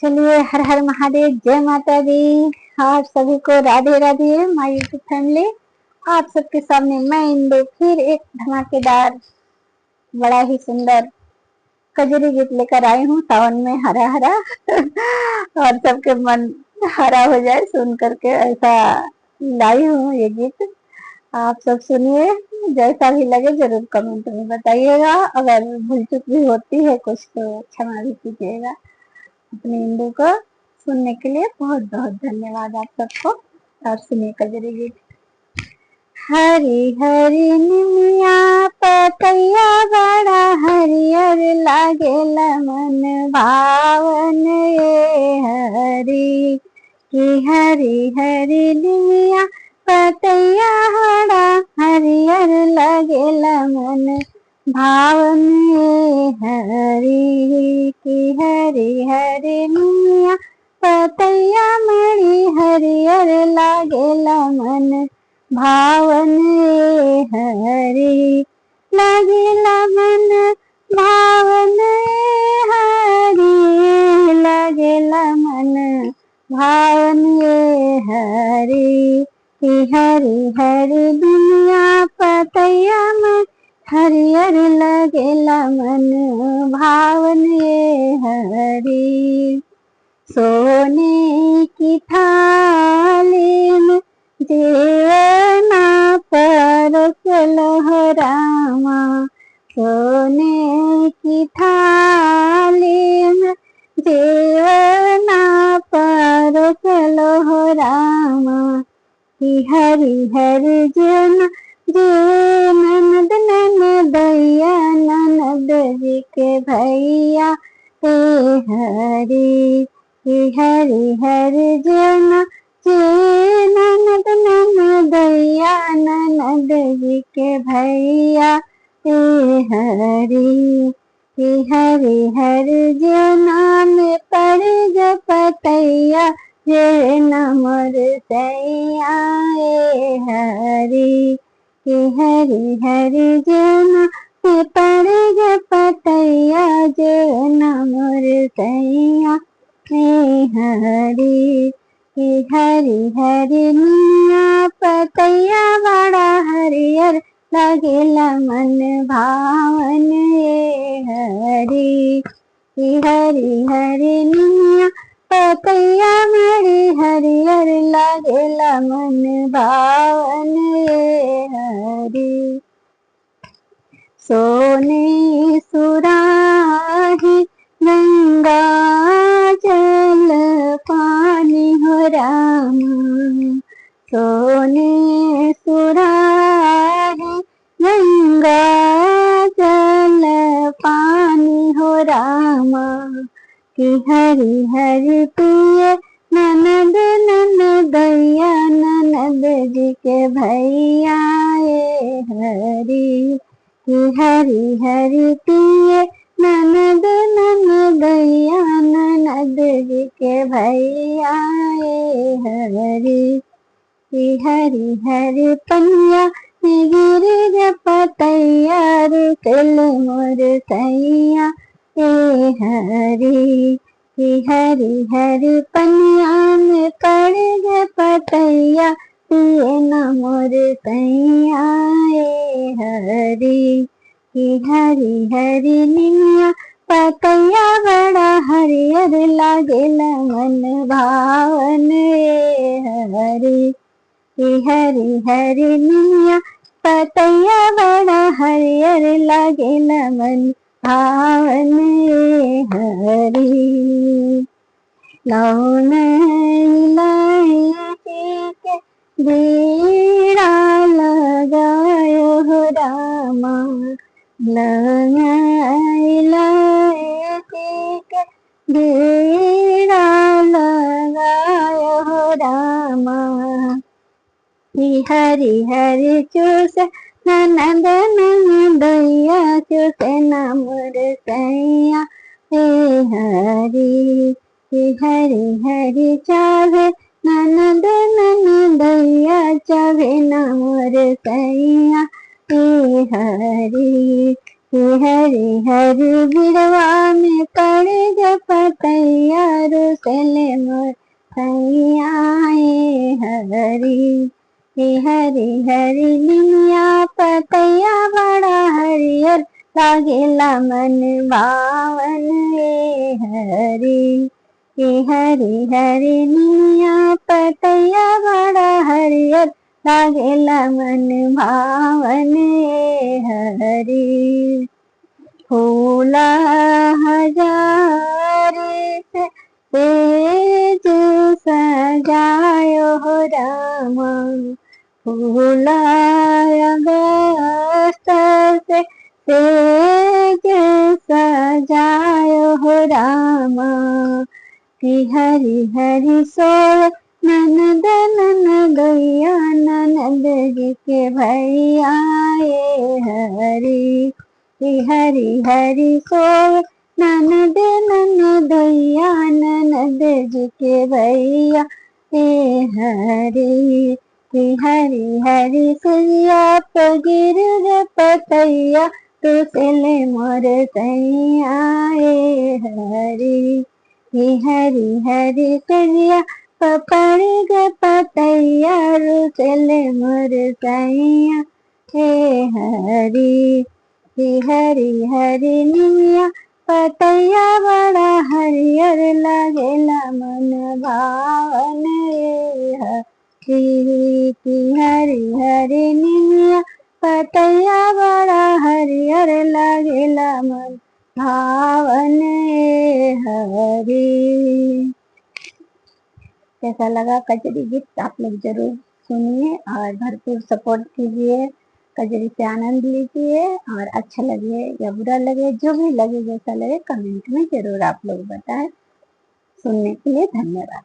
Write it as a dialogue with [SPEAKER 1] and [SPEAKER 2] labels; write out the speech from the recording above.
[SPEAKER 1] चलिए, हर हर महादेव, जय माता दी। आप सभी को Radhe Radhe. My YouTube family, आप सबके सामने मैं इंदु फिर एक धमाकेदार, बड़ा ही सुंदर कजरी गीत लेकर आई हूँ। सावन में हरा हरा और सबके मन हरा हो जाए सुन करके, ऐसा लाई हूँ ये गीत। आप सब सुनिए, जैसा भी लगे जरूर कमेंट में बताइएगा। अगर भूल चूक भी होती है कुछ तो क्षमा भी कीजिएगा। अपने इंदु को सुनने के लिए बहुत बहुत धन्यवाद आप सबको। और सुनिए कजरी गीत। हरी हरी निमिया पतैया बड़ा हरियर लागेला मन भावन ये हरी की हरी हरी निमिया पतैया बड़ा हरियर लागेला मन भावन ये हरी की हरी हरी निमिया पतैया मड़ी हरियर लागेला मन भावन हरि लागेला मन भावन हरि लागेला मन भावन हरि हरि हरि दुनिया पतैया में हरियर लगेला मन भावन हरि सोने की थाली में देवना परस लहरामा सोने की थाली में देवना परस लहरामा हरि हरि जन जे ननद ननदैया ननद जी के भैया हे हरि हरि हरि जन ननद ननदैया ननद जी के भैया हे हरि हरि हरि जना में पड़ जपतैया जे नमर सैया हरि हरि हरि जना में पड़ जपतैया जे नमर सैया हरि हरि हरि निया पतैया बड़ा हरियर लागेला मन भावन हरि हरि हरि निया पतैया बड़ी हरियर लागेला मन भावन हरि सोने सुराही गंगा जल पानी हो राम सोने सुराही गंगा जल पानी हो रामा कि हरि हरि पिए ननद ननदैया ननद जी के भैया हरि हरि हरि पिए ननद ननदैया ननद जी के भैया हरि हरि हरि पनिया गिर पतैया रुकल मोर सैया हरि हरि हरि पनिया में पड़ पतैया पिए न मोर सैया हरि हरि हरि निमिया पतैया बड़ा हरियर लागेला मन भावन हरि हरि हरि निमिया पतैया बड़ा हरियर लागेला मन भावन हरि लौन इलायची के बीड़ा लगायो हो रामा लौन इलायची के बीड़ा लगायो हो रामा हरि हरि चूस ननद ननदैया चूस नमर सैया हरि हरि हरि चाहे ननद ननदैया चाहे नमर सैया हरि हरी हरी गिरवा में पड़े ग पतैया रुसले मोर सैया हरी हरी हरी निमिया पतैया बड़ा हरियर लागेला मन भावन हरी हरी हरी निमिया पतैया बड़ा हरियर लागेला मन भावन हरी फूला हजारे से तेज सजायो हो रामा फूला अगस्त से तेज सजायो हो रामा कि हरी हरी सोय ननद ननदया ननद जी के भैया हरी हरी हरी सोय ननद ननदया ननद जी के भैया हरी हरी हरी सुइया पगिर रे पतैया तुसले मोर सैया हरी हरी हरी सुइया पपड़ ग पतैया रुसले मोर सैया हरी हरी हरी निमिया पतैया बड़ा हरियर लागेला मन भावन हरी हरी निमिया पतैया बड़ा हरियर लागेला मन भावन हरी। कैसा लगा कजरी गीत आप लोग जरूर सुनिए और भरपूर सपोर्ट कीजिए, कजरी से आनंद लीजिए और अच्छा लगे या बुरा लगे जो भी लगे जैसा लगे कमेंट में जरूर आप लोग बताएं। सुनने के लिए धन्यवाद।